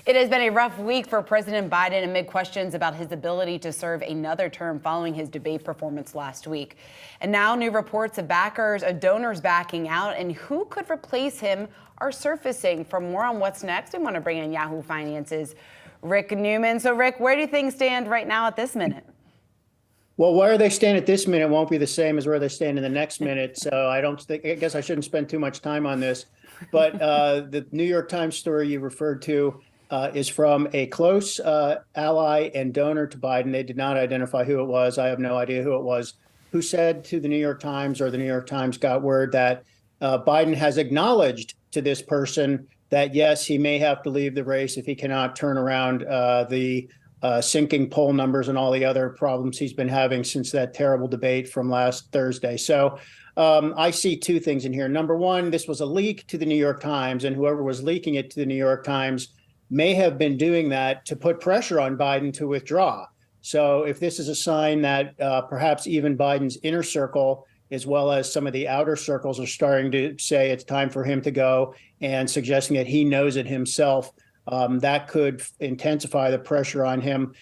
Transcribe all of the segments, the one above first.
It has been a rough week for President Biden amid questions about his ability to serve another term following his debate performance last week. And now new reports of donors backing out, and who could replace him are surfacing. For more on what's next, I want to bring in Yahoo Finance's Rick Newman. So, Rick, where do things stand right now at this minute? Well, where they stand at this minute won't be the same as where they stand in the next minute. So I guess I shouldn't spend too much time on this. But the New York Times story you referred to is from a close ally and donor to Biden. They did not identify who it was. I have no idea who it was, who said to the New York Times, or the New York Times got word that Biden has acknowledged to this person that, yes, he may have to leave the race if he cannot turn around the sinking poll numbers and all the other problems he's been having since that terrible debate from last Thursday. So I see two things in here. Number one, this was a leak to the New York Times, and whoever was leaking it to the New York Times may have been doing that to put pressure on Biden to withdraw. So if this is a sign that perhaps even Biden's inner circle, as well as some of the outer circles, are starting to say it's time for him to go and suggesting that he knows it himself, that could intensify the pressure on him.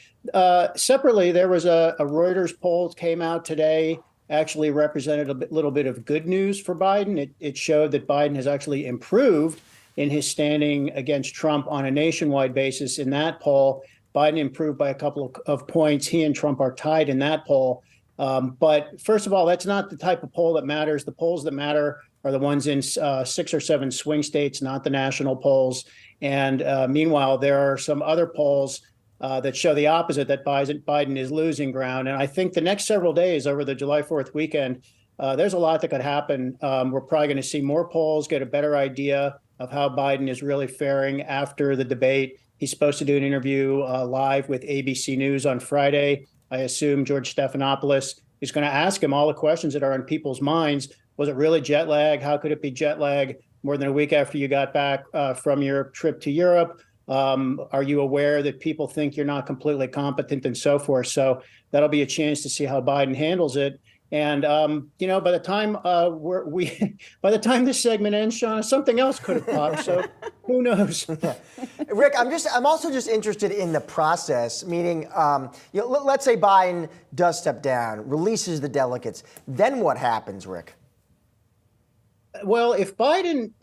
Separately, there was a Reuters poll that came out today, actually represented a little bit of good news for Biden. It showed that Biden has actually improved in his standing against Trump on a nationwide basis. In that poll, Biden improved by a couple of points. He and Trump are tied in that poll. But first of all, that's not the type of poll that matters. The polls that matter are the ones in 6 or 7 swing states, not the national polls. And meanwhile, there are some other polls that show the opposite, that Biden is losing ground. And I think the next several days over the July 4th weekend, there's a lot that could happen. We're probably going to see more polls, get a better idea of how Biden is really faring after the debate. He's supposed to do an interview live with ABC News on Friday. I assume George Stephanopoulos is going to ask him all the questions that are on people's minds. Was it really jet lag? How could it be jet lag more than a week after you got back from your trip to Europe? Are you aware that people think you're not completely competent and so forth? So that'll be a chance to see how Biden handles it. And by the time by the time this segment ends, Sean, something else could have popped. So who knows? Rick, I'm also just interested in the process. Meaning, let's say Biden does step down, releases the delegates. Then what happens, Rick? Well, if Biden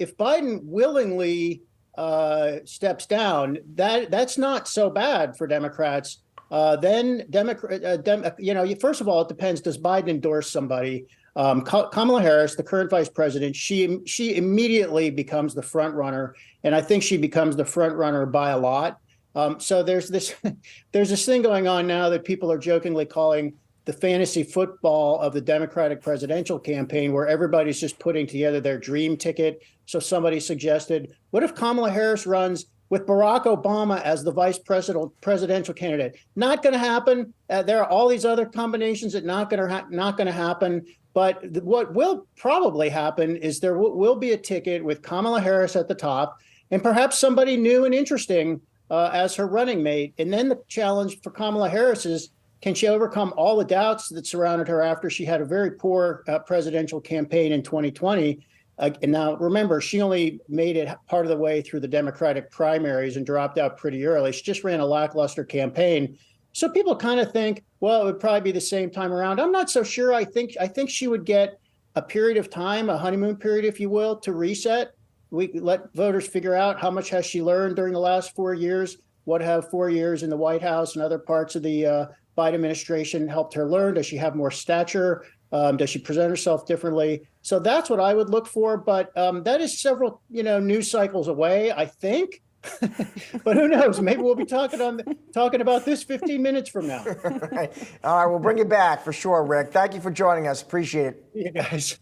willingly steps down, that's not so bad for Democrats. Then first of all, it depends. Does Biden endorse somebody? Kamala Harris, the current vice president, she immediately becomes the front runner, and I think she becomes the front runner by a lot. So there's this thing going on now that people are jokingly calling the fantasy football of the Democratic presidential campaign, where everybody's just putting together their dream ticket. So somebody suggested, what if Kamala Harris runs with Barack Obama as the vice presidential candidate? Not going to happen. There are all these other combinations that not going to happen. But what will probably happen is there will be a ticket with Kamala Harris at the top, and perhaps somebody new and interesting as her running mate. And then the challenge for Kamala Harris is, can she overcome all the doubts that surrounded her after she had a very poor presidential campaign in 2020? And now, remember, she only made it part of the way through the Democratic primaries and dropped out pretty early. She just ran a lackluster campaign. So people kind of think, well, it would probably be the same time around. I'm not so sure. I think she would get a period of time, a honeymoon period, if you will, to reset. We let voters figure out how much has she learned during the last 4 years. What have 4 years in the White House and other parts of the Biden administration helped her learn? Does she have more stature? Does she present herself differently? So that's what I would look for. But that is several, news cycles away, I think. But who knows? Maybe we'll be talking about this 15 minutes from now. All right. All right. We'll bring you back for sure, Rick. Thank you for joining us. Appreciate it. You guys.